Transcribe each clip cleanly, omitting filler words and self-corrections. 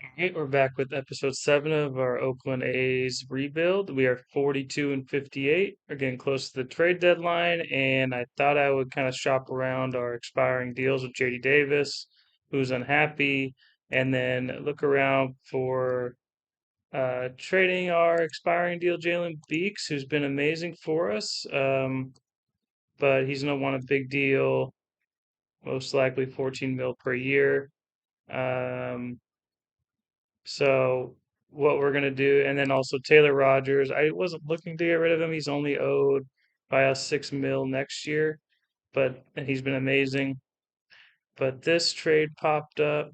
Alright, we're back with episode 7 of our Oakland A's rebuild. We are 42 and 58. We're getting close to the trade deadline, and I thought I would kind of shop around our expiring deals with JD Davis, who's unhappy, and then look around for trading our expiring deal, Jalen Beeks, who's been amazing for us. But he's going to want a big deal, most likely 14 mil per year. Um, So what we're gonna do, and then also Taylor Rogers. I wasn't looking to get rid of him. He's only owed by us 6 mil next year, but and he's been amazing. But this trade popped up,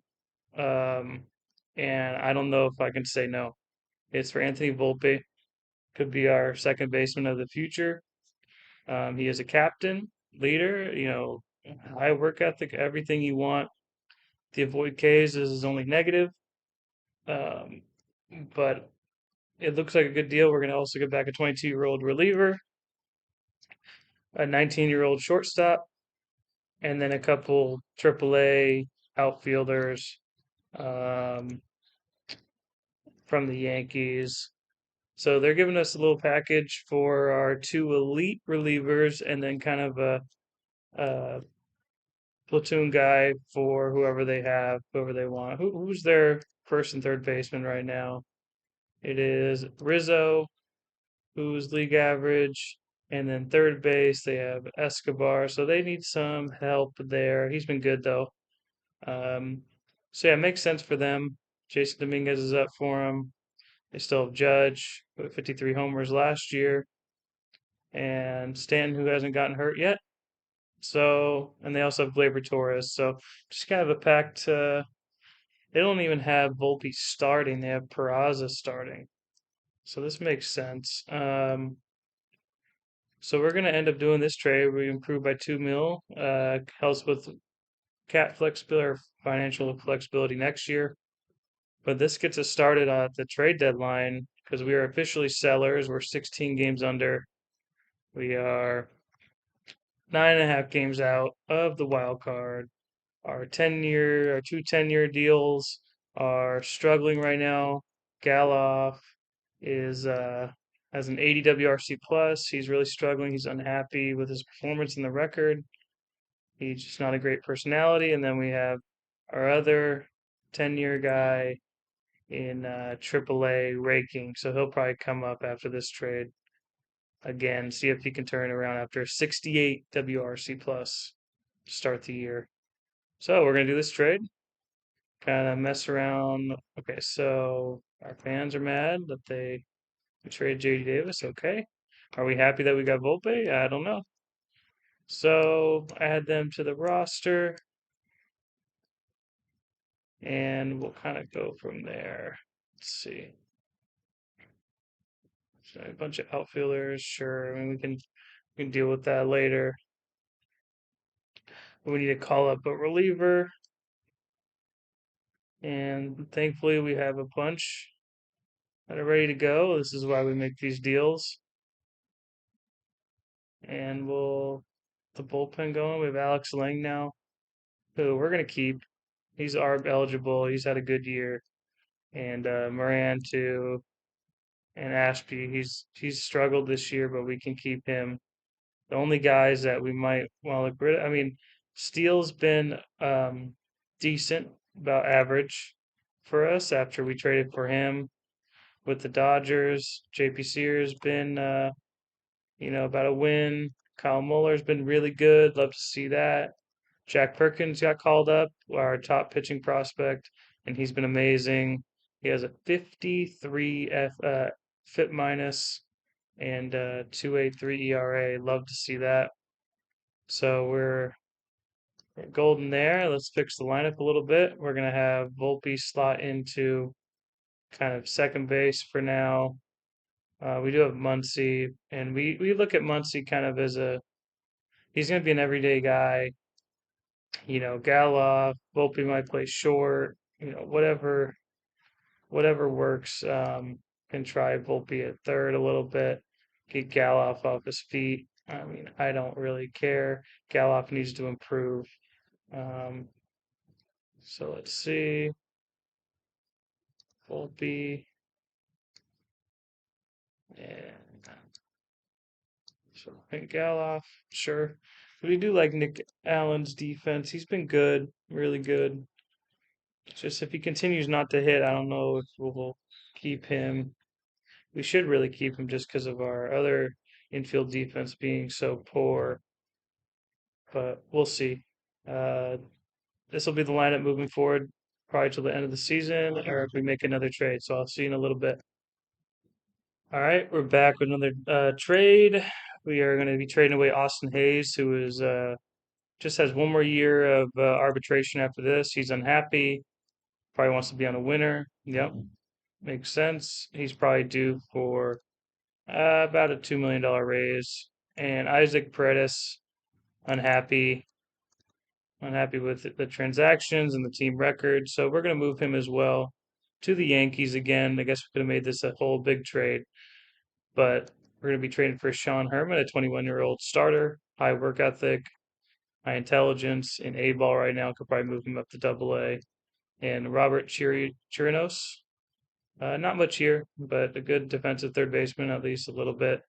um, and I don't know if I can say no. It's for Anthony Volpe. Could be our second baseman of the future. He is a captain, leader. High work ethic, everything you want. The avoid Ks is his only negative. Um, but it looks like a good deal. We're going to also get back a 22-year-old reliever, a 19-year-old shortstop, and then a couple AAA outfielders um, from the Yankees. So they're giving us a little package for our two elite relievers, and then kind of a platoon guy for whoever they have, whoever they want. Who's their first and third baseman right now? It is Rizzo, who's league average. And then third base, they have Escobar. So they need some help there. He's been good though. Um, so yeah, it makes sense for them. Jason Dominguez is up for him. They still have Judge with 53 homers last year, and Stanton, who hasn't gotten hurt yet. So, and they also have Gleyber Torres. So just kind of a packed. They don't even have Volpe starting. They have Peraza starting. So this makes sense. So we're gonna end up doing this trade. We improve by 2 mil. Helps with cap flexibility or financial flexibility next year. But this gets us started at the trade deadline because we are officially sellers. We're 16 games under. We are 9.5 games out of the wild card. Our two 10-year deals are struggling right now. Galoff is has an 80 WRC plus. He's really struggling. He's unhappy with his performance in the record. He's just not a great personality. And then we have our other 10-year guy in AAA raking. So he'll probably come up after this trade again, see if he can turn it around after 68 WRC plus to start the year. So we're going to do this trade, kind of mess around. Okay, so our fans are mad that we traded JD Davis. Okay. Are we happy that we got Volpe? I don't know. So add them to the roster. And we'll kind of go from there. Let's see. So a bunch of outfielders, sure. I mean, we can deal with that later. We need to call up a reliever, and thankfully we have a bunch that are ready to go. This is why we make these deals, and we'll the bullpen going. We have Alex Lang now, who we're gonna keep. He's ARB eligible. He's had a good year, and Moran too, and Ashby. He's struggled this year, but we can keep him. The only guys that we might want to look rid of, I mean, Steele's been decent, about average for us after we traded for him with the Dodgers. JP Sears been, about a win. Kyle Muller's been really good. Love to see that. Jack Perkins got called up, our top pitching prospect, and he's been amazing. He has a 53 FIP minus and 2.83 ERA. Love to see that. So we're golden there. Let's fix the lineup a little bit. We're gonna have Volpe slot into kind of second base for now. We do have Muncy, and we look at Muncy kind of as he's gonna be an everyday guy. Galoff, Volpe might play short. Whatever works. Can try Volpe at third a little bit, get Galoff off his feet. I mean, I don't really care. Galoff needs to improve. Um, so let's see. Volpe, and so Nick Galoff. Sure. We do like Nick Allen's defense. He's been good, really good. Just if he continues not to hit, I don't know if we'll keep him. We should really keep him just because of our other infield defense being so poor, but we'll see. Uh, this will be the lineup moving forward, probably till the end of the season, or if we make another trade. So I'll see you in a little bit. All right, we're back with another trade. We are going to be trading away Austin Hayes, who is just has one more year of arbitration after this. He's unhappy. Probably wants to be on a winner. Yep, makes sense. He's probably due for about a $2 million raise. And Isaac Paredes, unhappy, unhappy with the transactions and the team record. So we're going to move him as well to the Yankees again. I guess we could have made this a whole big trade, but we're going to be trading for Sean Herman, a 21-year-old starter, high work ethic, high intelligence, in A ball right now. Could probably move him up to Double A. And Robert Chirinos, not much here, but a good defensive third baseman, at least a little bit.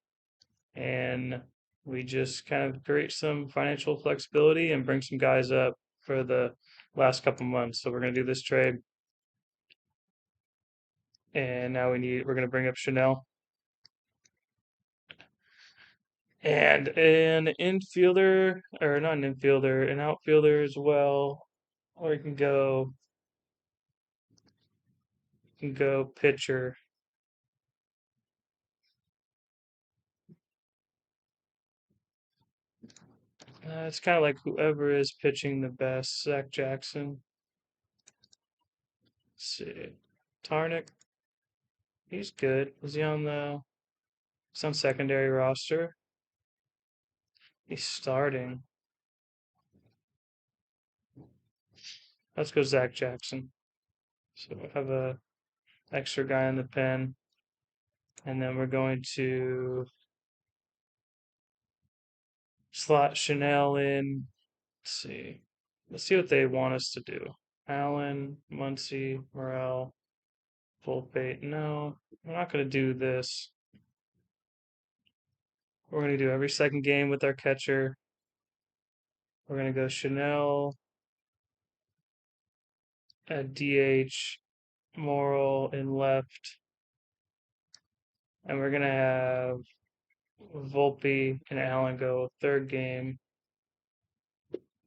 And we just kind of create some financial flexibility and bring some guys up for the last couple months. So we're going to do this trade. And now we're going to bring up Chanel. And an infielder, or not an infielder, an outfielder as well. Or you can go pitcher. It's kind of like whoever is pitching the best. Zach Jackson. Let's see. Tarnick. He's good. He's on secondary roster. He's starting. Let's go Zach Jackson. So we have a extra guy in the pen. And then we're going to slot Chanel in. Let's see. Let's see what they want us to do. Allen, Muncy, Morel, Volpe. No, we're not going to do this. We're going to do every second game with our catcher. We're going to go Chanel at DH, Morel in left, and we're going to have Volpe and Allen go third game.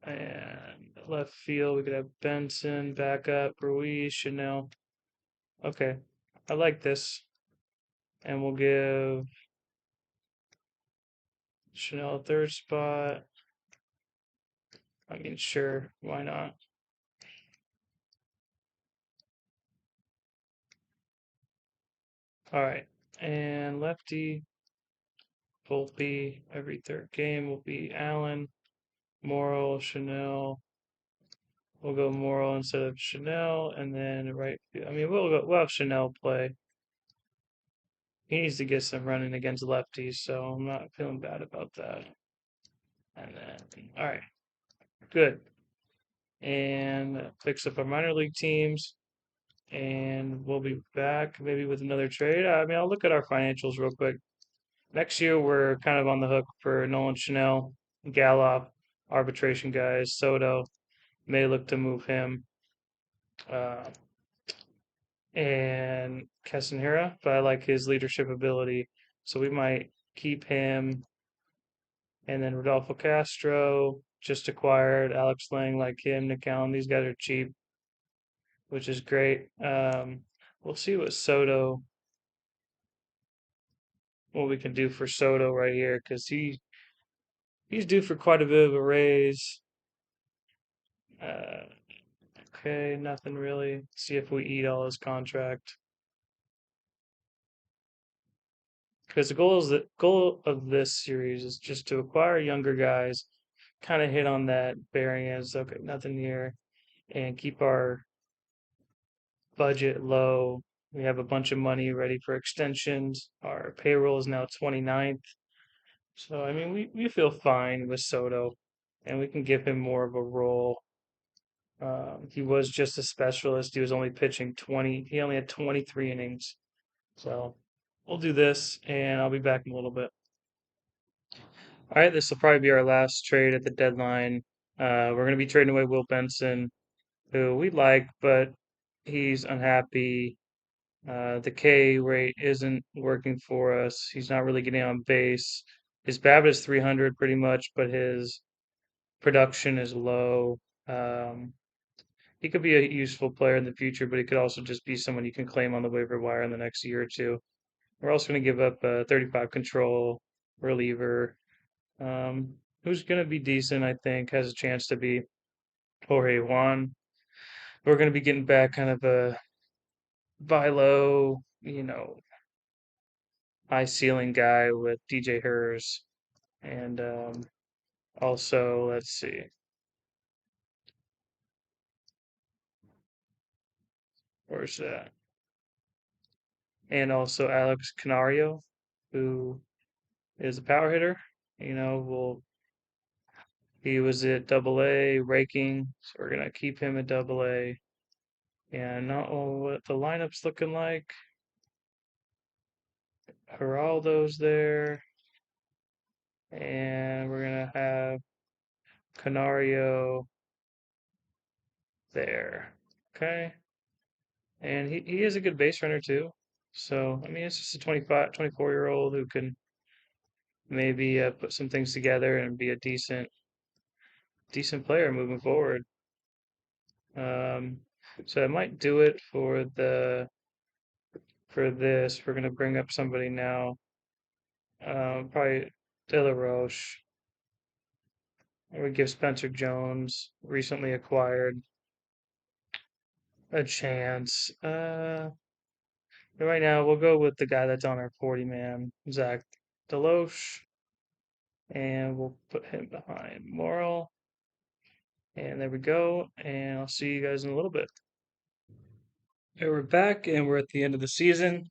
And left field, we could have Benson, backup, Ruiz, Chanel. Okay, I like this. And we'll give Chanel a third spot. I mean, sure, why not? All right, and lefty, Volpe, every third game will be Allen, Morrow, Chanel. We'll go Morrow instead of Chanel, and then right. I mean, we'll have Chanel play. He needs to get some running against lefties, so I'm not feeling bad about that. And then, all right, good. And fix up our minor league teams, and we'll be back maybe with another trade. I mean, I'll look at our financials real quick. Next year, we're kind of on the hook for Nolan Chanel, Gallup, arbitration guys, Soto. May look to move him. Uh, and Castanera, but I like his leadership ability. So we might keep him. And then Rodolfo Castro, just acquired. Alex Lang, like him. Nick Allen, these guys are cheap, which is great. We'll see what we can do for Soto right here, because he's due for quite a bit of a raise. Uh, okay, nothing really. See if we eat all his contract. Because the goal of this series is just to acquire younger guys, kind of hit on that bearing as okay, nothing here, and keep our budget low. We have a bunch of money ready for extensions. Our payroll is now 29th. So I mean we feel fine with Soto and we can give him more of a role He was just a specialist. He was only pitching 20. He only had 23 innings. So we'll do this, and I'll be back in a little bit. All right, this will probably be our last trade at the deadline. We're going to be trading away Will Benson, who we like, but he's unhappy. The K rate isn't working for us. He's not really getting on base. His BABIP is 300 pretty much, but his production is low. Um, he could be a useful player in the future, but he could also just be someone you can claim on the waiver wire in the next year or two. We're also going to give up a 35 control reliever, um, who's going to be decent, I think, has a chance to be Jorge Juan. We're going to be getting back kind of a buy low, high ceiling guy with DJ Hers. And also, let's see, where's that? And also Alex Canario, who is a power hitter. He was at Double A raking, so we're gonna keep him at Double A. And not what the lineup's looking like. Geraldo's there, and we're gonna have Canario there. Okay, and he is a good base runner too. So I mean, it's just a 25, 24-year-old who can maybe put some things together and be a decent player moving forward. Um, so I might do it for this. We're gonna bring up somebody now. Probably De La Roche. I would give Spencer Jones, recently acquired, a chance. But right now we'll go with the guy that's on our 40 man, Zach Deloche, and we'll put him behind Morrill. And there we go. And I'll see you guys in a little bit. Okay, we're back and we're at the end of the season.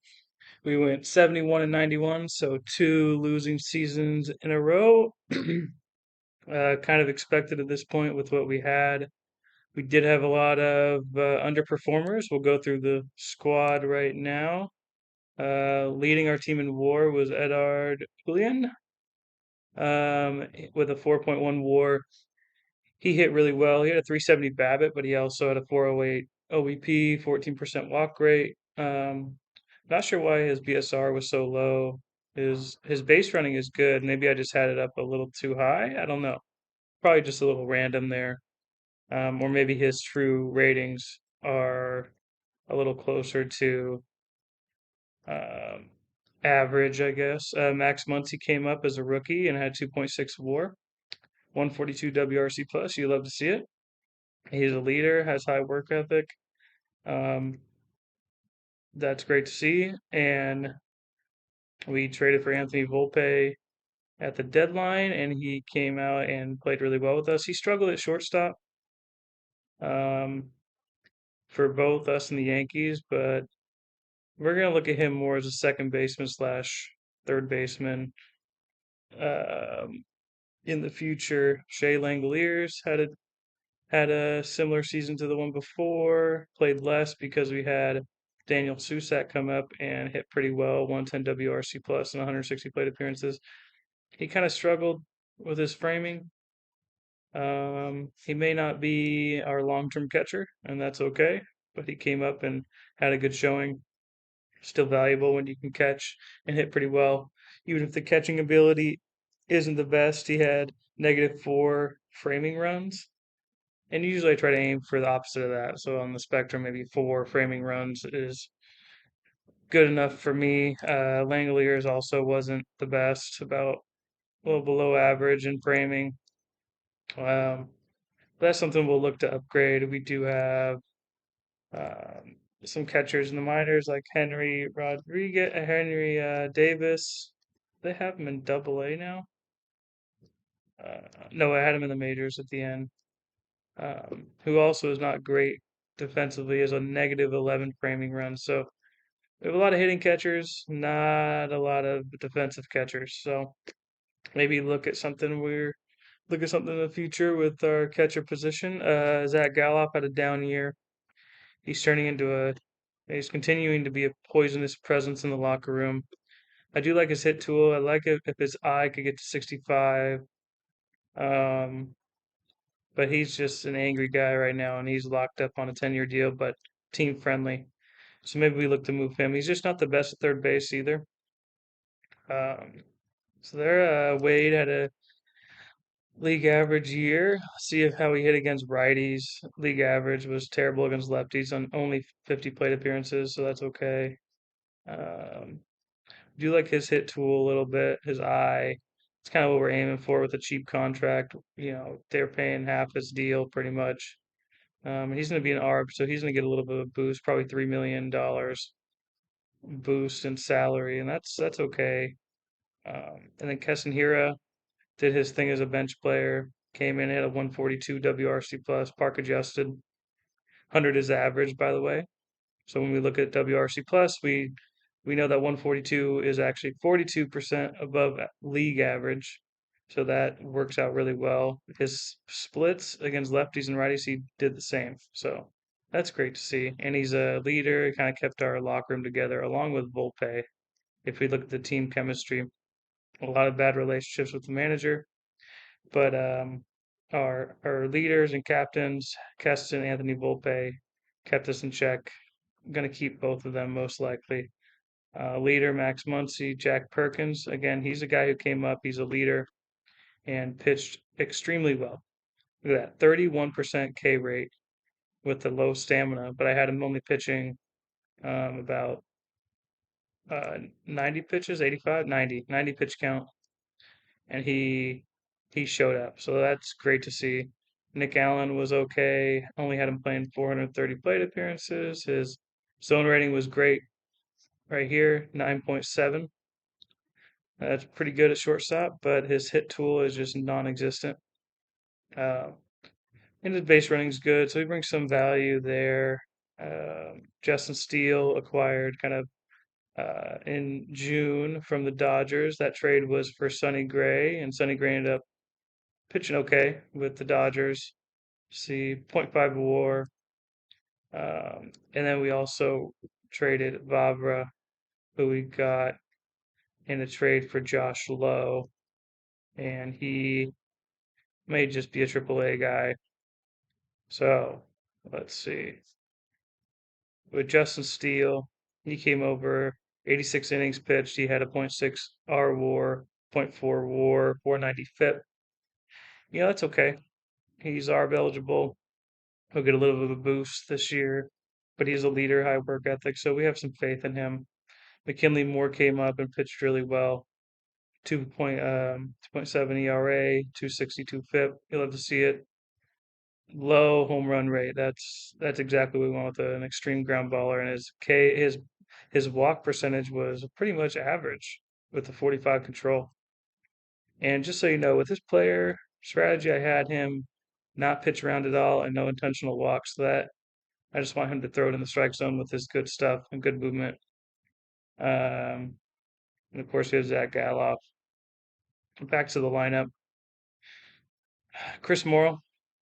We went 71 and 91, so two losing seasons in a row. Kind of expected at this point with what we had. We did have a lot of underperformers. We'll go through the squad right now. Leading our team in WAR was Edard Julian, with a 4.1 WAR. He hit really well. He had a 370 BABIP, but he also had a 408 OEP, 14% walk rate. Not sure why his BSR was so low. His base running is good. Maybe I just had it up a little too high. I don't know. Probably just a little random there. Or maybe his true ratings are a little closer to um, average, I guess. Max Muncy came up as a rookie and had 2.6 WAR, 142 WRC plus. You love to see it. He's a leader, has high work ethic. Um, that's great to see. And we traded for Anthony Volpe at the deadline, and he came out and played really well with us. He struggled at shortstop, um, for both us and the Yankees, but we're gonna look at him more as a second baseman slash third baseman, um, in the future. Shea Langoliers had a similar season to the one before, played less because we had Daniel Susak come up and hit pretty well, 110 WRC plus and 160 plate appearances. He kind of struggled with his framing. He may not be our long-term catcher, and that's okay, but he came up and had a good showing. Still valuable when you can catch and hit pretty well. Even if the catching ability isn't the best, he had -4 framing runs. And usually I try to aim for the opposite of that. So on the spectrum, maybe 4 framing runs is good enough for me. Langoliers also wasn't the best, about a little below average in framing. Um, that's something we'll look to upgrade. We do have um, some catchers in the minors like Henry Rodriguez, Henry Davis. They have him in Double A now. No, I had him in the majors at the end. Who also is not great defensively, is a -11 framing run. So we have a lot of hitting catchers, not a lot of defensive catchers. So maybe look at something look at something in the future with our catcher position. Zach Gallup had a down year. He's turning into a he's continuing to be a poisonous presence in the locker room. I do like his hit tool. I like it if his eye could get to 65. Um, but he's just an angry guy right now, and he's locked up on a 10-year deal, but team friendly. So maybe we look to move him. He's just not the best at third base either. Um, so there, Wade had a league average year. See if how he hit against righties. League average was terrible against lefties on only 50 plate appearances, so that's okay. Um, do like his hit tool a little bit, his eye. It's kind of what we're aiming for with a cheap contract. They're paying half his deal pretty much. He's going to be an ARB, so he's going to get a little bit of a boost, probably $3 million boost in salary, and that's okay. And then Keston Hira did his thing as a bench player. Came in at a 142 WRC plus, park adjusted. 100 is average, by the way. So when we look at WRC plus, we know that 142 is actually 42% above league average. So that works out really well. His splits against lefties and righties, he did the same. So that's great to see. And he's a leader. He kind of kept our locker room together along with Volpe. If we look at the team chemistry, a lot of bad relationships with the manager, but our leaders and captains, Keston, Anthony Volpe, kept us in check. I'm going to keep both of them most likely. Leader Max Muncy, Jack Perkins. Again, he's a guy who came up. He's a leader and pitched extremely well. Look at that, 31% K rate with the low stamina. But I had him only pitching about 90 pitches, 85, 90 pitch count, and he showed up. So that's great to see. Nick Allen was okay. Only had him playing 430 plate appearances. His zone rating was great right here, 9.7. That's pretty good at shortstop, but his hit tool is just non-existent. Uh, and his base running is good, so he brings some value there. Justin Steele acquired kind of in June from the Dodgers. That trade was for Sonny Gray, and Sonny Gray ended up pitching okay with the Dodgers. See, point 0.5 WAR. And then we also traded Vavra, who we got in a trade for Josh Lowe, and he may just be a AAA guy. So let's see. With Justin Steele, he came over, 86 innings pitched. He had a point 0.6 R WAR, point 0.4 WAR, 490 FIP. Yeah, that's okay. He's ARB eligible. He'll get a little bit of a boost this year, but he's a leader, high work ethic, so we have some faith in him. McKinley Moore came up and pitched really well. 2.7 ERA, 262 FIP. You'll have to see it. Low home run rate. That's exactly what we want with an extreme ground baller. And his walk percentage was pretty much average with the 45 control. And just so you know, with this player strategy, I had him not pitch around at all and no intentional walks. So that I just want him to throw it in the strike zone with his good stuff and good movement. Um, and of course, he has Zach Galloff. Back to the lineup. Chris Morrill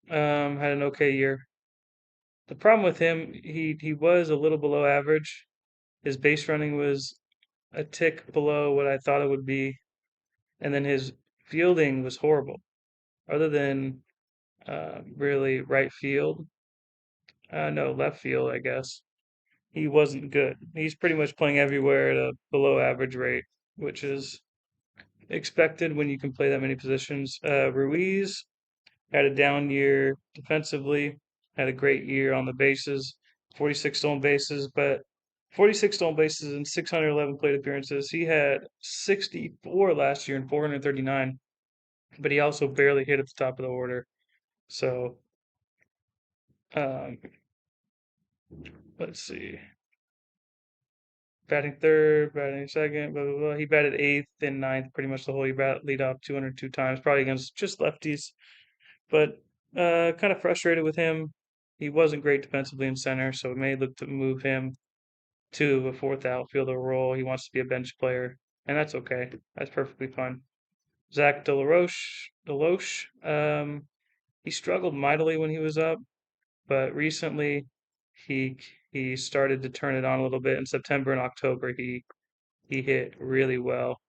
had an okay year. The problem with him, he was a little below average. His base running was a tick below what I thought it would be, and then his fielding was horrible. Other than really right field, no left field, I guess he wasn't good. He's pretty much playing everywhere at a below average rate, which is expected when you can play that many positions. Ruiz had a down year defensively, had a great year on the bases, 46 stolen bases, but 46 stolen bases and 611 plate appearances. He had 64 last year and 439, but he also barely hit at the top of the order. So, um, let's see. Batting third, batting second, blah, blah, blah. He batted eighth and ninth pretty much the whole year, lead off 202 times, probably against just lefties. But kind of frustrated with him. He wasn't great defensively in center, so we may look to move him to a fourth outfielder role. He wants to be a bench player, and that's okay. That's perfectly fine. Zach Deloche. He struggled mightily when he was up, but recently he he started to turn it on a little bit. In September and October, he hit really well.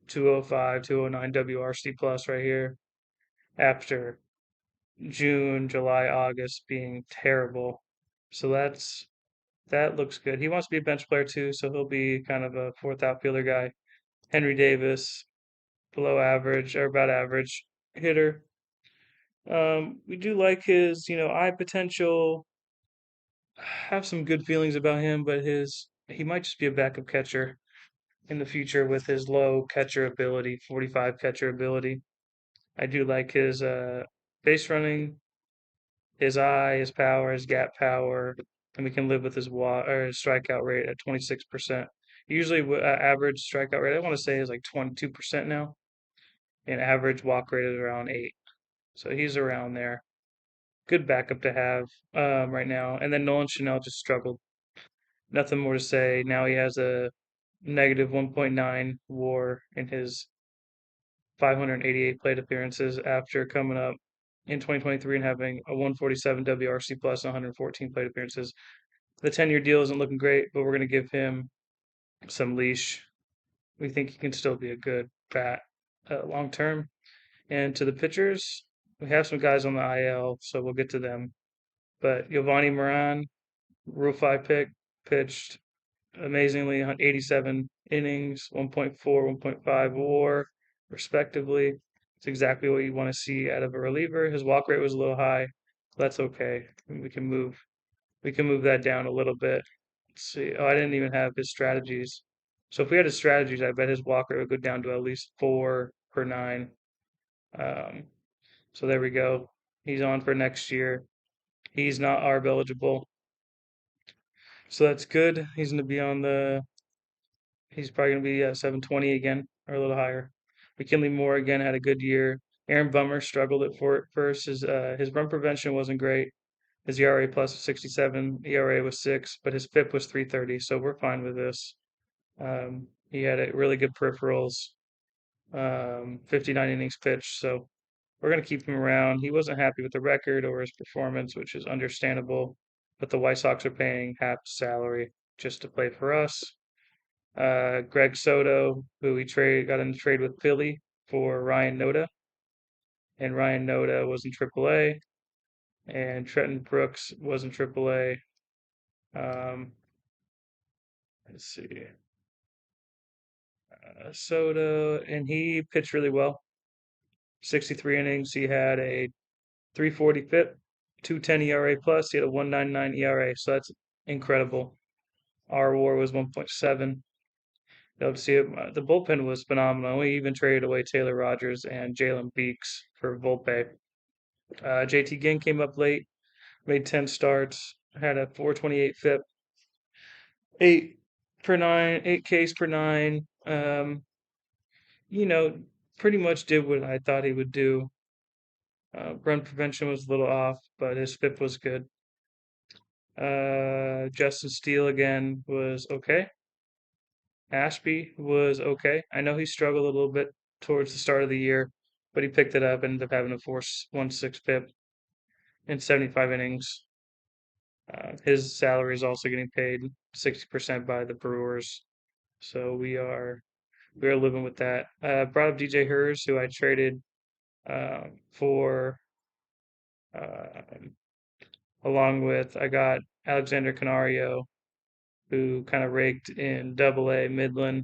205, 209 WRC plus right here after June, July, August being terrible. So that looks good. He wants to be a bench player too, so he'll be kind of a fourth outfielder guy. Henry Davis, below average or about average hitter. We do like his, eye potential. Have some good feelings about him, but his he might just be a backup catcher in the future with his low catcher ability, 45 catcher ability. I do like his base running, his eye, his power, his gap power, and we can live with his his strikeout rate at 26%. Usually, average strikeout rate I want to say is like 22% now, and average walk rate is around 8. So he's around there. Good backup to have right now. And then Nolan Chanel just struggled. Nothing more to say. Now he has a negative 1.9 WAR in his 588 plate appearances after coming up in 2023 and having a 147 WRC plus 114 plate appearances. The 10-year deal isn't looking great, but we're going to give him some leash. We think he can still be a good bat long term. And to the pitchers, we have some guys on the IL, so we'll get to them. But Giovanni Moran, Rule 5 pick, pitched amazingly 87 innings, 1.4, 1.5 WAR, respectively. It's exactly what you want to see out of a reliever. His walk rate was a little high. That's okay. We can move that down a little bit. Let's see. Oh, I didn't even have his strategies. So if we had his strategies, I bet his walk rate would go down to at least 4 per 9. Um, so there we go. He's on for next year. He's not ARB eligible. So that's good. He's probably going to be 720 again or a little higher. McKinley Moore again had a good year. Aaron Bummer struggled at first. His run prevention wasn't great. His ERA plus was 67, ERA was 6, but his FIP was 330. So we're fine with this. He had a really good peripherals, 59 innings pitched. So we're going to keep him around. He wasn't happy with the record or his performance, which is understandable. But the White Sox are paying half the salary just to play for us. Greg Soto, who we got in the trade with Philly for Ryan Noda, and Ryan Noda was in AAA, and Trenton Brooks was in AAA. Um, let's see, Soto, and he pitched really well. 63 innings. He had a 340 FIP, 210 ERA plus. He had a 199 ERA, so that's incredible. Our WAR was 1.7. Love to see it. The bullpen was phenomenal. We even traded away Taylor Rogers and Jalen Beeks for Volpe. JT Ginn came up late, made 10 starts, had a 428 FIP, 8 Ks per nine. You know, pretty much did what I thought he would do. Run prevention was a little off, but his FIP was good. Justin Steele again was okay. Ashby was okay. I know he struggled a little bit towards the start of the year, but he picked it up and ended up having a 4.16 FIP in 75 innings. His salary is also getting paid 60% by the Brewers, so we are living with that. Brought up DJ Hers, who I traded for uh, along with I got Alexander Canario, who kind of raked in Double A Midland,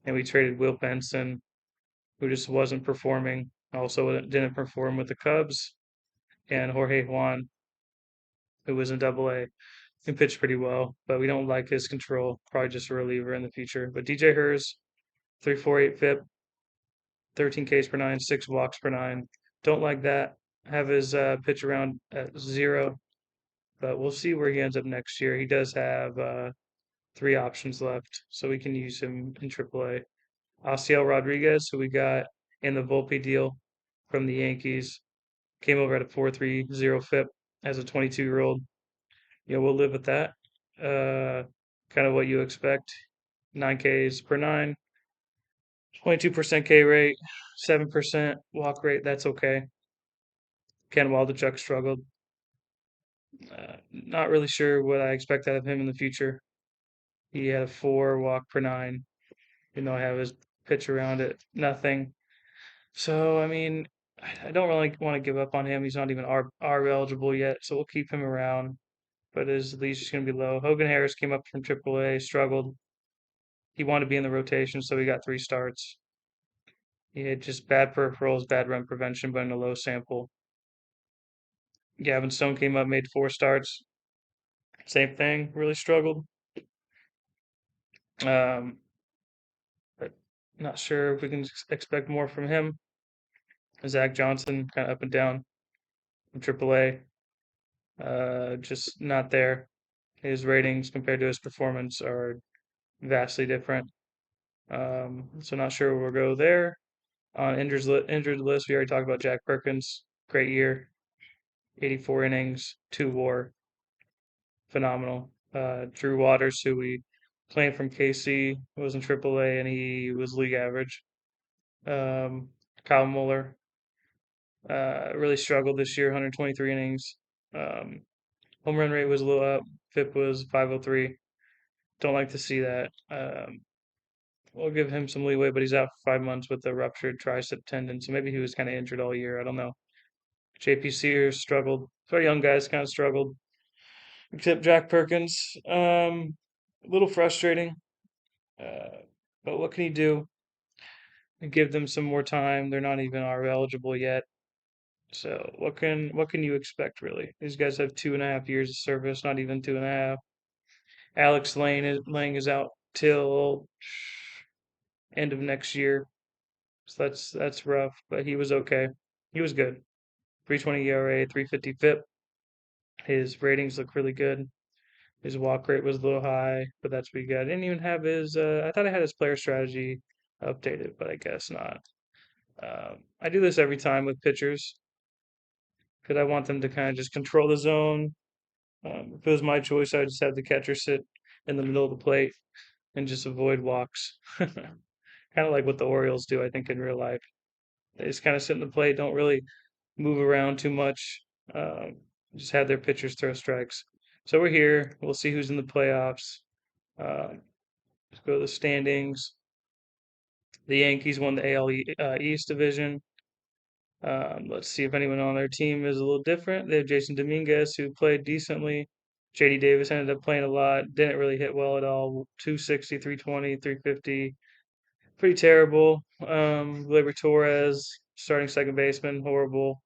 and we traded Will Benson, who just wasn't performing. Also didn't perform with the Cubs, and Jorge Juan, who was in Double A. Can pitch pretty well, but we don't like his control. Probably just a reliever in the future. But DJ Hers, 348 FIP, 13 Ks per nine, 6 walks per 9. Don't like that. Have his pitch around at 0, but we'll see where he ends up next year. He does have 3 options left, so we can use him in AAA. Osiel Rodriguez, who we got in the Volpe deal from the Yankees, came over at a 4.30 FIP as a 22-year-old. We'll live with that. Uh, Kind of what you expect. 9 Ks per 9. 22% K rate, 7% walk rate. That's okay. Ken Waldachuk struggled. Not really sure what I expect out of him in the future. He had a 4 walk per 9. I have his pitch around it. Nothing. So, I mean, I don't really want to give up on him. He's not even R eligible yet, so we'll keep him around. But his leash is going to be low. Hogan Harris came up from AAA, struggled. He wanted to be in the rotation, so he got 3 starts. He had just bad peripherals, bad run prevention, but in a low sample. Gavin Stone came up, made 4 starts. Same thing, really struggled. Um, but not sure if we can expect more from him. Zach Johnson, kind of up and down from AAA, just not there. His ratings compared to his performance are vastly different. So not sure where we'll go there. On injured list, we already talked about Jack Perkins. Great year, 84 innings, 2 WAR, phenomenal. Drew Waters, who we claimed from KC, was in AAA and he was league average. Um, Kyle Muller really struggled this year, 123 innings. Um, Home run rate was a little up. FIP was 503. Don't like to see that. We'll give him some leeway, but he's out for 5 months with a ruptured tricep tendon, so maybe he was kind of injured all year. I don't know. JP Sears struggled. So our young guys kind of struggled, except Jack Perkins. A little frustrating, uh, but what can he do? Give them some more time. They're not even R eligible yet. So what can you expect really? These guys have 2.5 years of service, not even 2.5. Alex Lang is out till end of next year. So that's rough, but he was okay. He was good. 3.20 ERA, 3.50 FIP. His ratings look really good. His walk rate was a little high, but that's what he got. I didn't even have his. I thought I had his player strategy updated, but I guess not. I do this every time with pitchers because I want them to kind of just control the zone. If it was my choice, I would just have the catcher sit in the middle of the plate and just avoid walks. Kind of like what the Orioles do, I think, in real life. They just kind of sit in the plate, don't really move around too much. Um, just have their pitchers throw strikes. So we're here. We'll see who's in the playoffs. Let's go to the standings. The Yankees won the AL East division. Let's see if anyone on their team is a little different. They have Jason Dominguez, who played decently. JD Davis ended up playing a lot. Didn't really hit well at all. 260, 320, 350. Pretty terrible. Gleyber Torres, starting second baseman, horrible.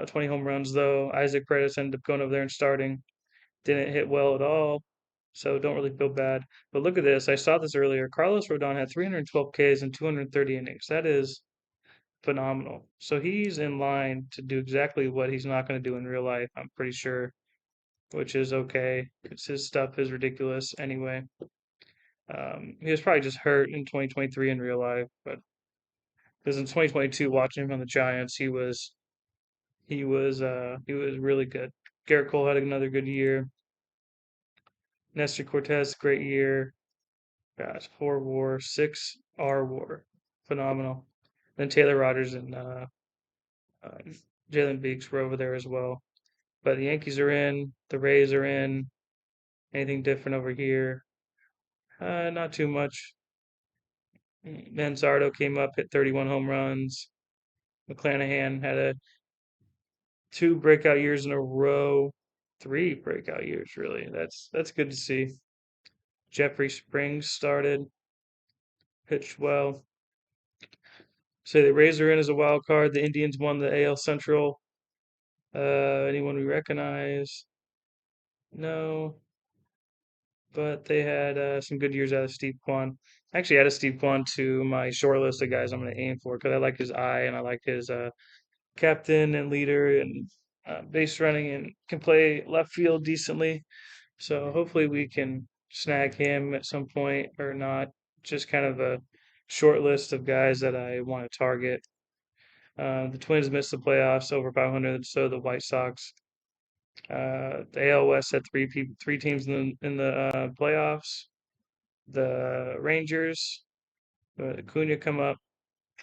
20 home runs though. Isaac Paredes ended up going over there and starting. Didn't hit well at all, so don't really feel bad. But look at this. I saw this earlier. Carlos Rodon had 312 Ks and 230 innings. That is phenomenal. So he's in line to do exactly what he's not going to do in real life, I'm pretty sure, which is okay because his stuff is ridiculous anyway. He was probably just hurt in 2023 in real life, but because in 2022, watching him on the Giants, he was really good. Garrett Cole had another good year. Nestor Cortez, great year. Gosh, 4 WAR, 6 RWAR, phenomenal. Then Taylor Rogers and uh, Jalen Beeks were over there as well. But the Yankees are in, the Rays are in. Anything different over here? Not too much. Manzardo came up, hit 31 home runs. McClanahan had 2 breakout years in a row, 3 breakout years really. That's good to see. Jeffrey Springs started, pitched well. So the Rays are in as a wild card. The Indians won the AL Central. Anyone we recognize? No, but they had some good years out of Steve Kwan. I actually added Steve Kwan to my short list of guys I'm going to aim for because I like his eye and I like his captain and leader and base running and can play left field decently. So hopefully we can snag him at some point or not. Just kind of a short list of guys that I want to target. The Twins missed the playoffs over 500, so the White Sox. The AL West had three teams in the playoffs. The Rangers, Acuna come up.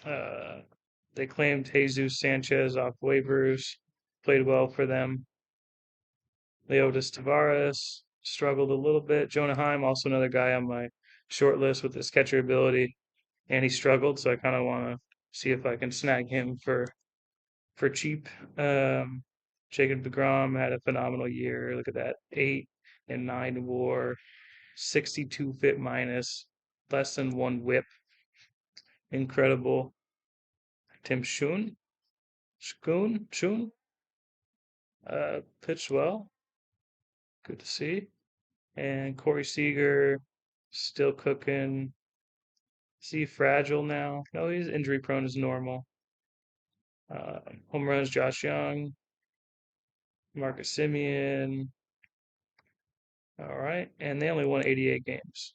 Uh, they claimed Jesus Sanchez off waivers, played well for them. Leotis Tavares struggled a little bit. Jonah Heim, also another guy on my short list with his catcher ability, and he struggled, so I kind of want to see if I can snag him for cheap. Um, Jacob DeGrom had a phenomenal year. Look at that, 8 and 9 WAR, 62 FIP minus, less than one WHIP. Incredible. Tim Schoon, pitched well. Good to see. And Corey Seager, still cooking. Is he fragile now? No, he's injury prone as normal. Uh, Home runs, Josh Young, Marcus Simeon. All right. And they only won 88 games.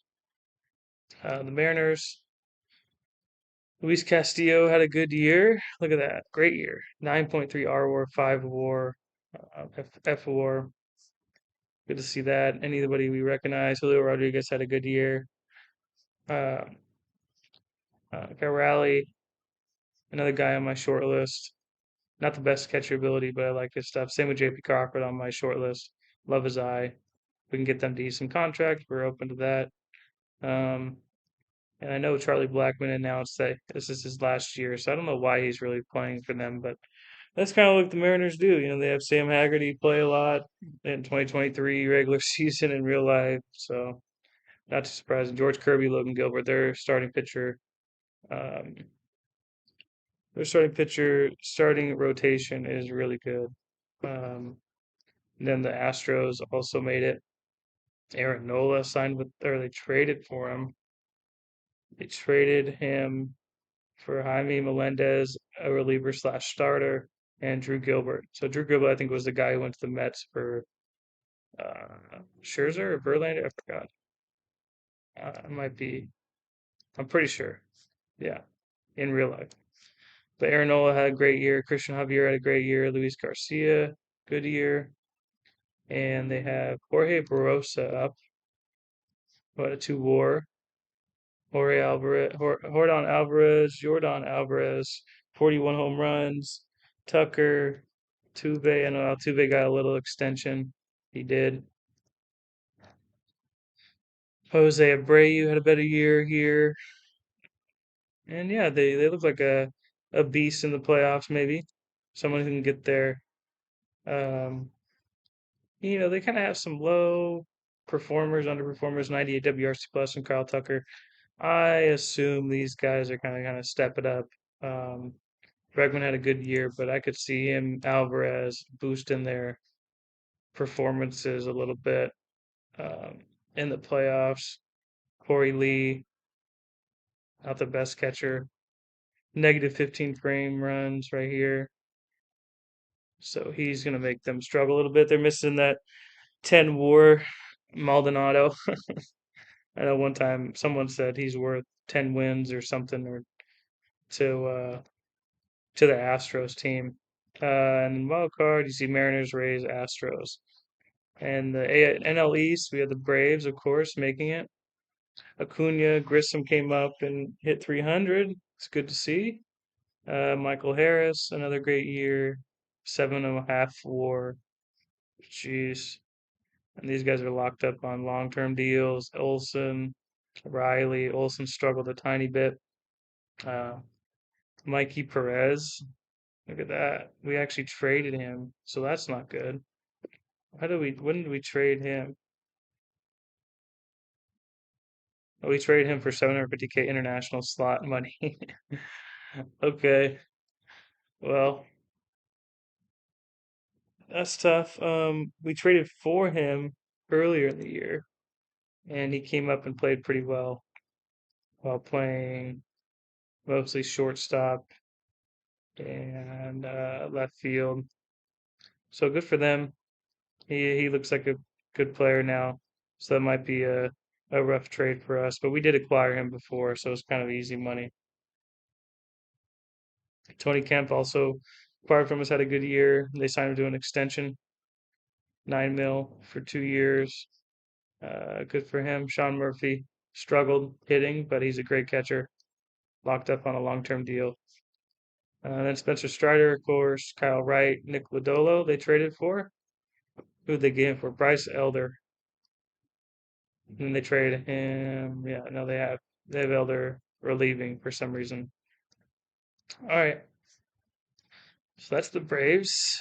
The Mariners, Luis Castillo had a good year. Look at that. Great year. 9.3 R WAR, 5 WAR, F WAR. Good to see that. Anybody we recognize. Julio Rodriguez had a good year. Uh, Rally, another guy on my short list. Not the best catcher ability, but I like his stuff. Same with JP Crawford on my short list. Love his eye. We can get them decent contract. We're open to that. Um, and I know Charlie Blackmon announced that this is his last year, so I don't know why he's really playing for them, but that's kind of what the Mariners do. You know, they have Sam Haggerty play a lot in 2023 regular season in real life, so not too surprising. George Kirby, Logan Gilbert, um, starting rotation is really good. Um, and then the Astros also made it. Aaron Nola signed with, or they traded for him. They traded him for Jaime Melendez, a reliever slash starter, and Drew Gilbert. So Drew Gilbert, I think, was the guy who went to the Mets for Scherzer or Verlander. I forgot. It might be. I'm pretty sure. Yeah, in real life. But Aaron Nola had a great year. Christian Javier had a great year. Luis Garcia, good year. And they have Jorge Barosa up. What a 2 WAR. Jordan Alvarez, 41 home runs. Tucker, Tuve, I know Tuve got a little extension. He did. Jose Abreu had a better year here. And yeah, they look like a beast in the playoffs, maybe. Someone who can get there. Um, they kind of have some low performers, underperformers, 98 WRC plus and Kyle Tucker. I assume these guys are kind of step it up. Um, Bregman had a good year, but I could see him, Alvarez, boosting their performances a little bit um, in the playoffs. Corey Lee, not the best catcher. Negative 15 frame runs right here. So he's going to make them struggle a little bit. They're missing that 10 WAR Maldonado. I know one time someone said he's worth 10 wins or something or to uh, to the Astros team. And wild card, you see Mariners, Rays, Astros. And the NL East, we had the Braves, of course, making it. Acuna, Grissom came up and hit 300. It's good to see. Michael Harris, another great year. 7.5 WAR. Jeez. And these guys are locked up on long-term deals. Olson, Riley. Olson struggled a tiny bit. Uh, Mikey Perez. Look at that. We actually traded him, so that's not good. When did we trade him? Oh, we traded him for 750K international slot money. Okay, well, that's tough. We traded for him earlier in the year, and he came up and played pretty well while playing mostly shortstop and left field. So good for them. He looks like a good player now, so that might be a rough trade for us. But we did acquire him before, so it's kind of easy money. Tony Kemp also acquired from us, had a good year. They signed him to an extension, 9 mil for 2 years. Good for him. Sean Murphy struggled hitting, but he's a great catcher. locked up on a long-term deal. Then Spencer Strider, of course, Kyle Wright, Nick Lodolo, they traded for. Who they gave for? Bryce Elder. And then they traded him. Yeah, no, they have Elder relieving for some reason. All right, so that's the Braves.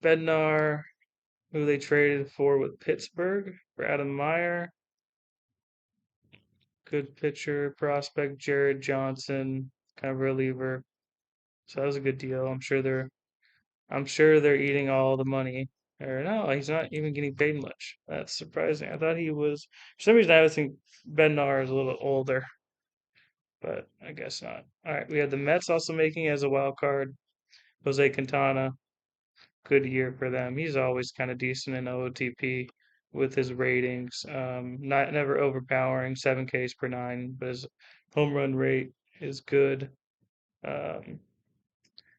Bednar, who they traded for with Pittsburgh for Adam Meyer. Good pitcher, prospect, Jared Johnson, kind of reliever. So that was a good deal. I'm sure they're eating all the money. Or no, he's not even getting paid much. That's surprising. I thought he was. For some reason, I would think Bednar is a little older, but I guess not. All right, we have the Mets also making as a wild card. Jose Quintana, good year for them. He's always kind of decent in OOTP with his ratings. Not never overpowering, 7 Ks per nine, but his home run rate is good. Um,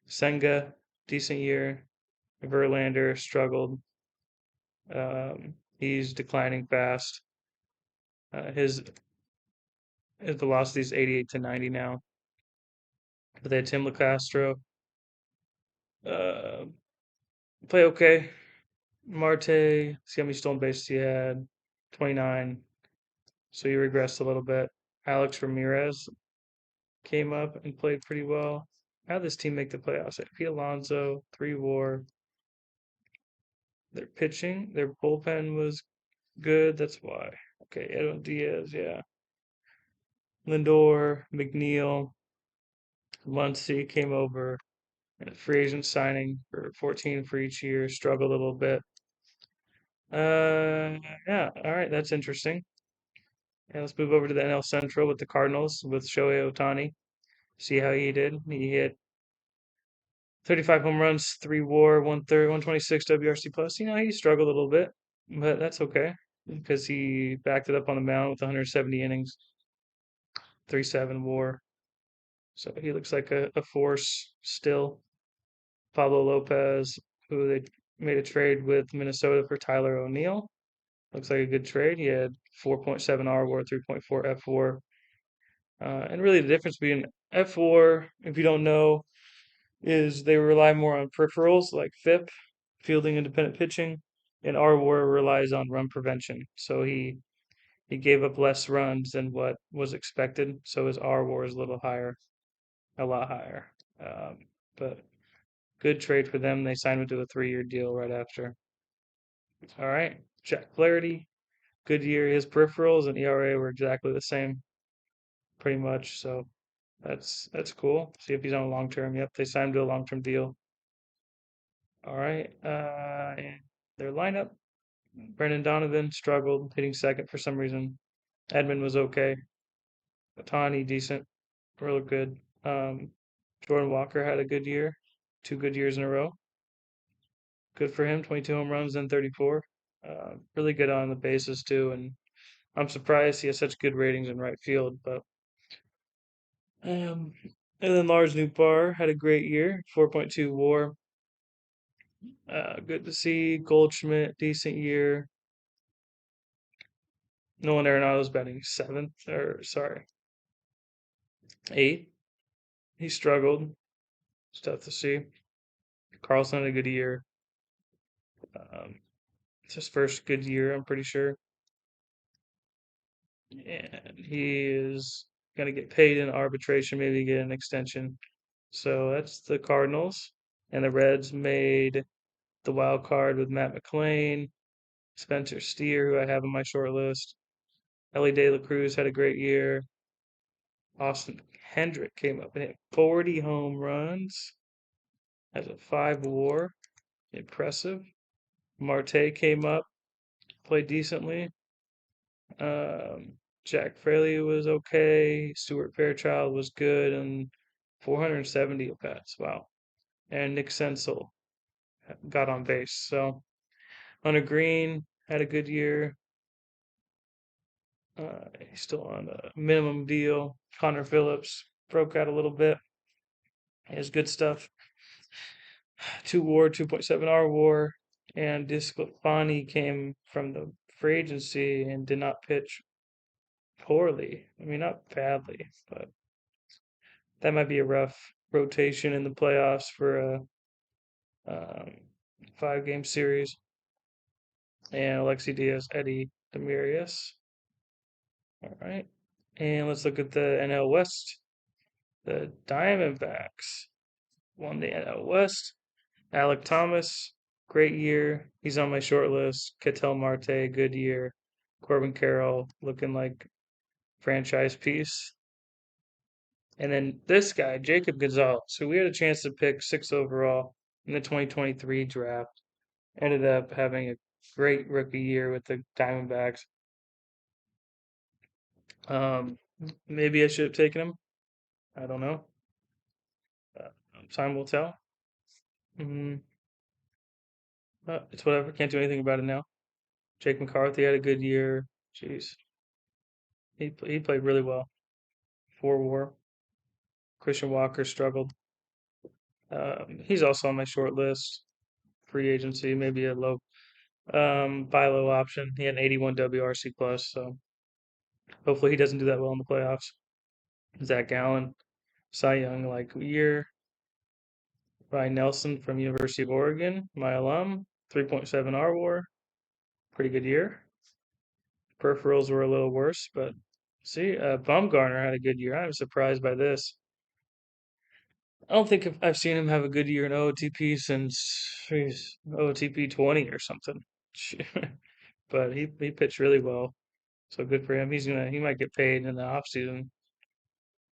Senga, decent year. Verlander struggled. He's declining fast. His velocity is 88 to 90 now. But they had Tim LaCastro. Uh, play okay. Marte, see how many stolen bases he had? 29. So he regressed a little bit. Alex Ramirez came up and played pretty well. How did this team make the playoffs? P. Alonso, 3 WAR. Their pitching, their bullpen was good. That's why. Okay, Edwin Diaz, yeah. Lindor, McNeil, Muncy came over and a free agent signing for 14 for each year. Struggled a little bit. Yeah. All right, that's interesting. Yeah, let's move over to the NL Central with the Cardinals with Shohei Ohtani. See how he did. He hit 35 home runs, 3 WAR, 126 WRC plus. He struggled a little bit, but that's okay because he backed it up on the mound with 170 innings, 3.7 WAR. So he looks like a force still. Pablo Lopez, who they made a trade with Minnesota for Tyler O'Neill. Looks like a good trade. He had 4.7 R WAR, 3.4 F WAR. And really, the difference between F WAR, if you don't know, is they rely more on peripherals like FIP, fielding independent pitching, and R WAR relies on run prevention. So he gave up less runs than what was expected. So his R WAR is a little higher, a lot higher. But good trade for them. They signed him to a 3-year deal right after. All right, Jack Flaherty, good year. His peripherals and ERA were exactly the same, pretty much. So that's cool. See if he's on a long term. Yep, they signed him to a long term deal. All right. And their lineup: Brendan Donovan struggled, hitting second for some reason. Edmund was okay. Otani decent, real good. Jordan Walker had a good year, 2 good years in a row. Good for him. 22 home runs and 34. Really good on the bases too, and I'm surprised he has such good ratings in right field. But um, and then Lars Nootbaar had a great year, 4.2 WAR. Good to see Goldschmidt, decent year. Nolan Arenado's batting seventh, or sorry, eighth. He struggled. It's tough to see. Carlson had a good year. Um, it's his first good year, I'm pretty sure, and he is gonna get paid in arbitration, maybe get an extension. So that's the Cardinals. And the Reds made the wild card with Matt McLean, Spencer Steer, who I have on my short list. Ellie De La Cruz had a great year. Austin Hendrick came up and hit 40 home runs as a 5 WAR. Impressive. Marte came up, played decently. Um, Jack Fraley was okay. Stuart Fairchild was good and 470 at bats. Wow. And Nick Senzel got on base. So Hunter Green had a good year. He's still on a minimum deal. Connor Phillips broke out a little bit. He has good stuff. 2 WAR, 2.7 R WAR. And Disclafani came from the free agency and did not pitch poorly. I mean, not badly, but That might be a rough rotation in the playoffs for a um, 5 game series. And Alexi Diaz, Eddie Demarius. All right. And let's look at the NL West. The Diamondbacks won the NL West. Alec Thomas, great year. He's on my short list. Ketel Marte, good year. Corbin Carroll, looking like franchise piece. And then this guy, Jacob Gonzalez, who we had a chance to pick 6 overall in the 2023 draft, ended up having a great rookie year with the Diamondbacks. Um, Maybe I should have taken him. I don't know. Uh, Time will tell. Mm, but it's whatever. Can't do anything about it now. Jake McCarthy had a good year. Jeez, he played really well. 4 WAR. Christian Walker struggled. He's also on my short list. Free agency, maybe a low buy low option. He had an 81 WRC plus, so hopefully he doesn't do that well in the playoffs. Zach Gallen, Cy Young like year. Ryan Nelson from University of Oregon, my alum, 3.7 R WAR, pretty good year. Peripherals were a little worse, but see, Baumgartner had a good year. I'm surprised by this. I don't think I've seen him have a good year in OOTP since OOTP 20 or something. But he pitched really well, so good for him. He might get paid in the offseason.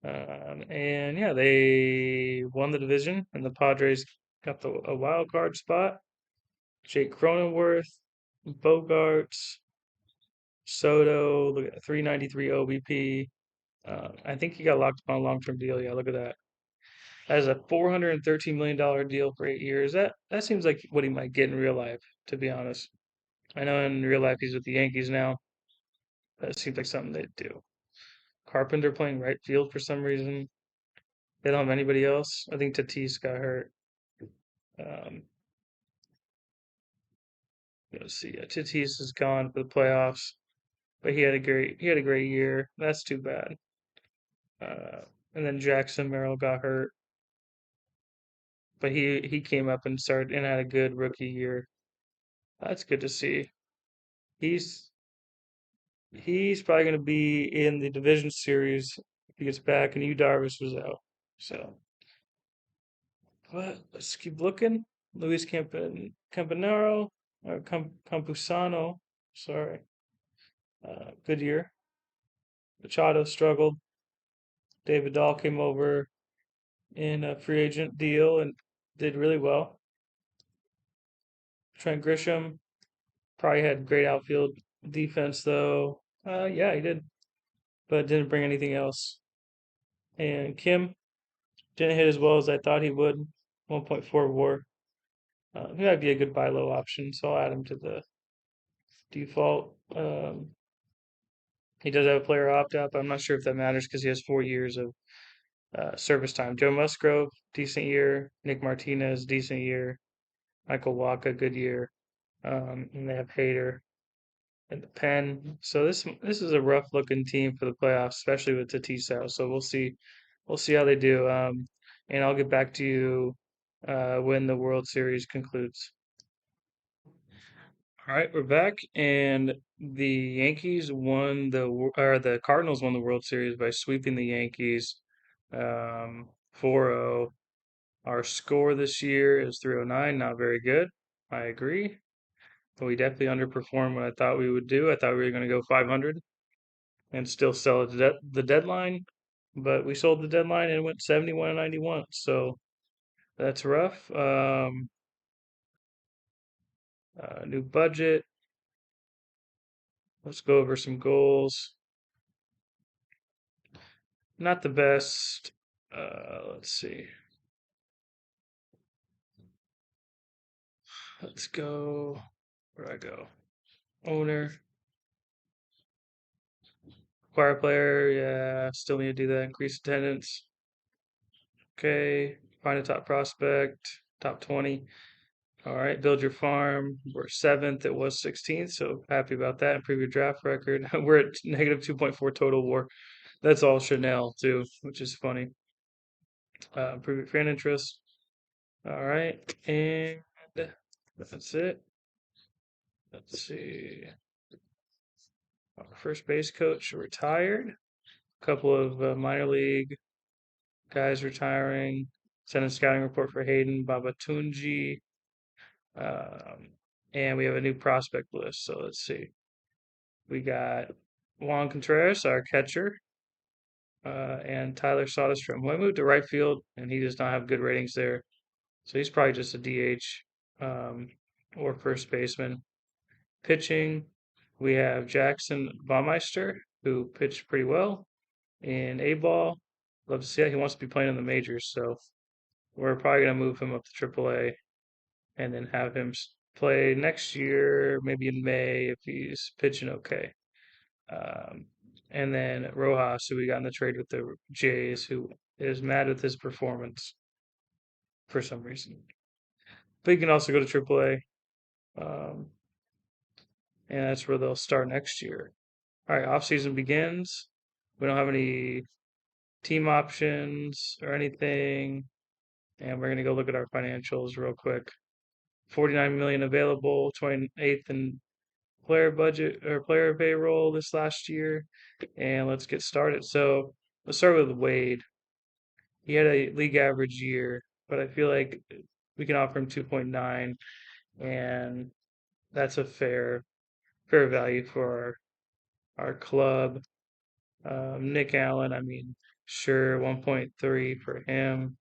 And yeah, they won the division, and the Padres got a wild card spot. Jake Cronenworth, Bogarts, Soto, look at 393 OBP. I think he got locked up on a long-term deal. Yeah, look at that. That is a $413 million deal for 8 years. That seems like what he might get in real life, to be honest. I know in real life he's with the Yankees now. That seems like something they'd do. Carpenter playing right field for some reason. They don't have anybody else. I think Tatis got hurt. Um, let's see. Tatis is gone for the playoffs, but he had a great year. That's too bad. Uh, and then Jackson Merrill got hurt, but he came up and started and had a good rookie year. That's good to see. He's he's probably going to be in the division series if he gets back, and Yu Darvish was out. So, but let's keep looking. Luis Campanaro or Campusano, sorry, good year. Machado struggled. David Dahl came over in a free agent deal and did really well. Trent Grisham probably had great outfield defense though. Yeah, he did, but didn't bring anything else. And Kim didn't hit as well as I thought he would. 1.4 WAR. He might be a good buy low option, so I'll add him to the default. He does have a player opt out, but I'm not sure if that matters because he has 4 years of service time. Joe Musgrove, decent year. Nick Martinez, decent year. Michael Waka, good year. And they have Hader in the pen. So this is a rough looking team for the playoffs, especially with Tatis out. So we'll see how they do. And I'll get back to you when the World Series concludes. All right, we're back, and the Yankees won or the Cardinals won the World Series by sweeping the Yankees 4-0. Our score this year is 309, not very good. I agree. But we definitely underperformed what I thought we would do. I thought we were going to go 500 and still sell at the deadline, but we sold the deadline and went 71 and 91. So that's rough. New budget. Let's go over some goals. Not the best. Let's see. Let's go. Where do I go? Owner. Acquire player. Yeah, still need to do that. Increase attendance. Okay. Find a top prospect. Top 20. All right. Build your farm. We're seventh. It was 16th. So happy about that. Improve your draft record. We're at negative 2.4 total WAR. That's all Chanel, too, which is funny. Improve your fan interest. All right, and that's it. Let's see. Our first base coach retired. A couple of minor league guys retiring. Sent a scouting report for Hayden Babatunji. Um, and we have a new prospect list. So let's see. We got Juan Contreras, our catcher, and Tyler Soderstrom. Well, I moved to right field, and he does not have good ratings there. So he's probably just a DH or first baseman. Pitching, we have Jackson Baumeister, who pitched pretty well in A ball. Love to see that. He wants to be playing in the majors, so we're probably going to move him up to AAA and then have him play next year, maybe in May if he's pitching okay. Um, and then Rojas, who we got in the trade with the Jays, who is mad with his performance for some reason. But he can also go to AAA, and that's where they'll start next year. All right, off season begins. We don't have any team options or anything, and we're gonna go look at our financials real quick. 49 million available, 28th in player budget or player payroll this last year, and let's get started. So let's start with Wade. He had a league average year, but I feel like we can offer him 2.9, and that's a fair value for our club. Nick Allen, I mean, sure, 1.3 for him.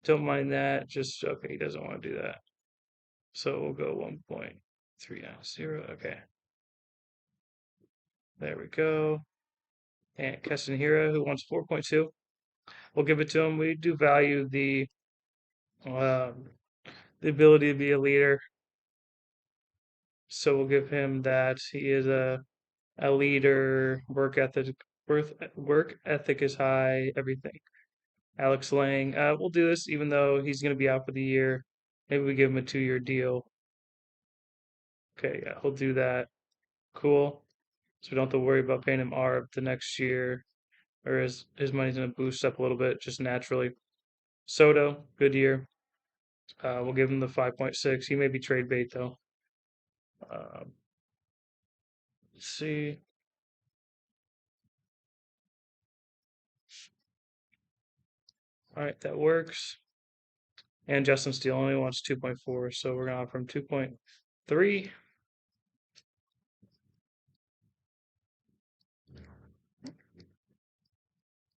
Don't mind that. Just okay, he doesn't want to do that. So we'll go 1.390. Okay, there we go. And Keston Hira, who wants 4.2. We'll give it to him. We do value um, the ability to be a leader, so we'll give him that. He is a leader. Work ethic is high. Everything. Alex Lang. We'll do this even though he's going to be out for the year. Maybe we give him a 2-year deal. Okay, yeah, we'll do that. Cool. So we don't have to worry about paying him ARB the next year, or his money's going to boost up a little bit just naturally. Soto, good year. We'll give him the 5.6. He may be trade bait though. Um, let's see. All right, that works. And Justin Steele only wants 2.4, so we're going to offer him 2.3.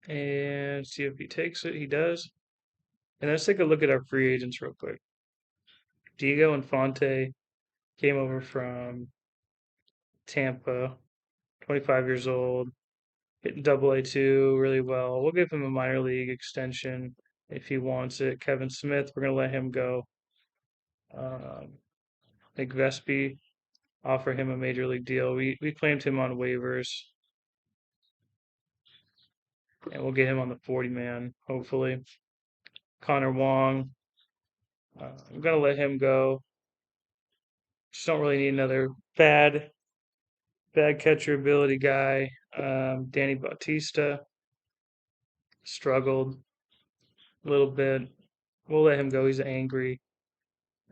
And see if he takes it. He does. And let's take a look at our free agents real quick. Diego Infante came over from Tampa, 25 years old, hitting AA2 really well. We'll give him a minor league extension if he wants it. Kevin Smith, we're going to let him go. Nick Vespi, offer him a major league deal. We claimed him on waivers, and we'll get him on the 40 man, hopefully. Connor Wong, I'm going to let him go. Just don't really need another bad catcher ability guy. Danny Bautista struggled a little bit. We'll let him go. He's angry.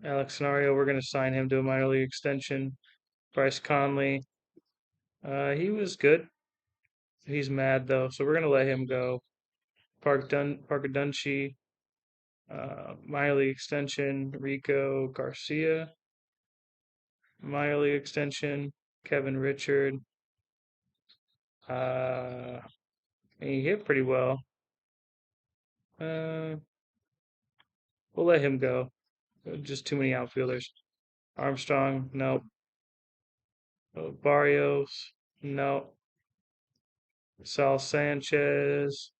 Alex Scenario, we're going to sign him to a minor league extension. Bryce Conley, he was good. He's mad though, so we're going to let him go. Parker Dunshee, minor league extension. Rico Garcia, minor league extension. Kevin Richard, uh, he hit pretty well. Uh, we'll let him go. Just too many outfielders. Armstrong, no. Barrios, no. Sal Sanchez,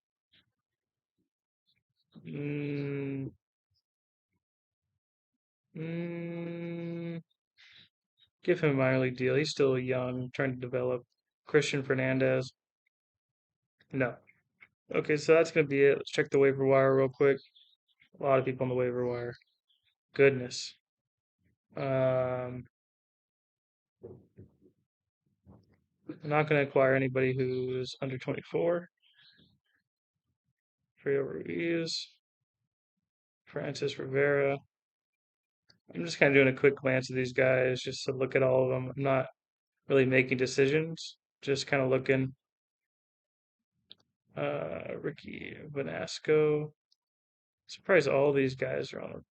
mm, mm, give him a minor league deal. He's still young, trying to develop. Christian Fernandez, no. Okay, so that's gonna be it. Let's check the waiver wire real quick. A lot of people on the waiver wire. Goodness. Um, I'm not gonna acquire anybody who's under 24. Fredo Ruiz, Francis Rivera. I'm just kind of doing a quick glance at these guys just to look at all of them. I'm not really making decisions, just kind of looking. Ricky Vanasco. Surprised all these guys are on the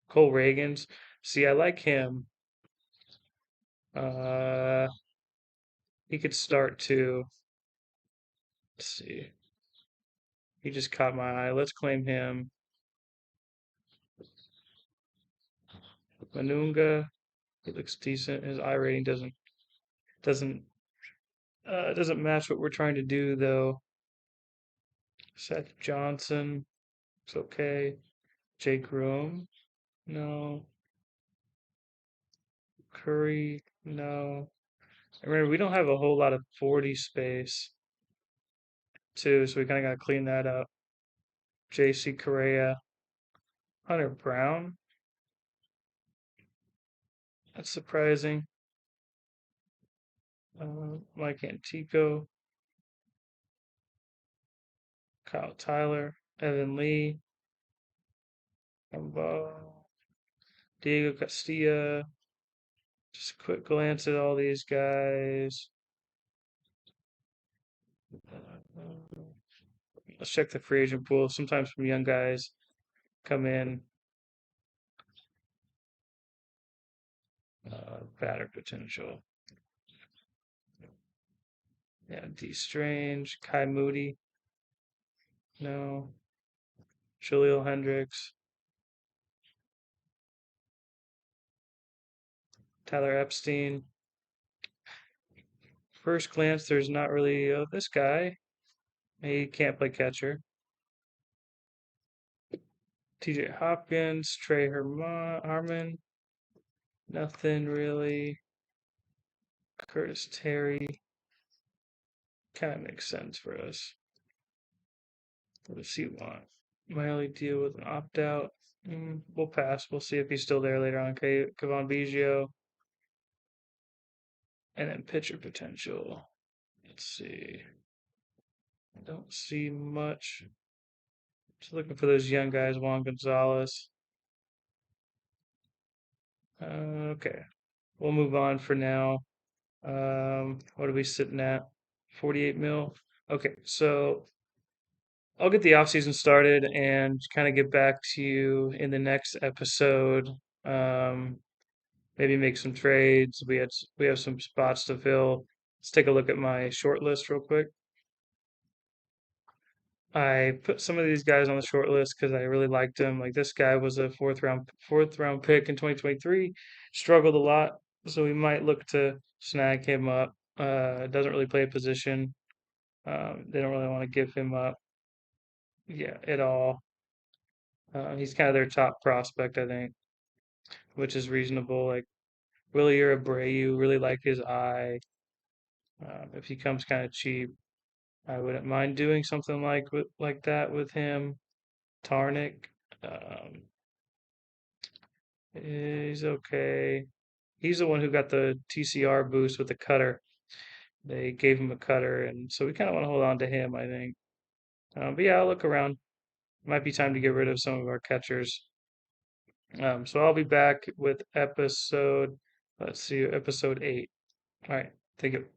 Cole Reagans. See, I like him. Uh, he could start too. Let's see. He just caught my eye. Let's claim him. Manunga. He looks decent. His I rating doesn't doesn't match what we're trying to do though. Seth Johnson. It's okay. Jake Room. No. Curry. No. Remember, we don't have a whole lot of 40 space too, so we kind of got to clean that up. JC Correa. Hunter Brown. That's surprising. Mike Antico. Kyle Tyler. Evan Lee. Diego Castilla. Just a quick glance at all these guys. Let's check the free agent pool. Sometimes some young guys come in. Batter potential. Yeah, D Strange, Kai Moody. No. Julio Hendricks. Tyler Epstein. First glance, there's not really this guy. He can't play catcher. TJ Hopkins, Harmon. Nothing really. Curtis Terry. Kind of makes sense for us. What does he want? My only deal with an opt out. We'll pass. We'll see if he's still there later on. Okay, Kevon Biggio. And then pitcher potential. Let's see. I don't see much. Just looking for those young guys. Juan Gonzalez. Okay. We'll move on for now. What are we sitting at? 48 mil. Okay, so I'll get the offseason started and kind of get back to you in the next episode. Um, Maybe make some trades. We have some spots to fill. Let's take a look at my short list real quick. I put some of these guys on the short list because I really liked them. Like this guy was a fourth round pick in 2023. Struggled a lot, so we might look to snag him up. Doesn't really play a position. They don't really want to give him up, yeah, at all. He's kind of their top prospect, I think, which is reasonable. Like Willie Abreu, really like his eye. If he comes kind of cheap, I wouldn't mind doing something like that with him. Tarnick, um, he's okay. He's the one who got the TCR boost with the cutter. They gave him a cutter, and so we kind of want to hold on to him, I think. But yeah, I'll look around. Might be time to get rid of some of our catchers. So I'll be back with let's see, episode 8. All right, take it.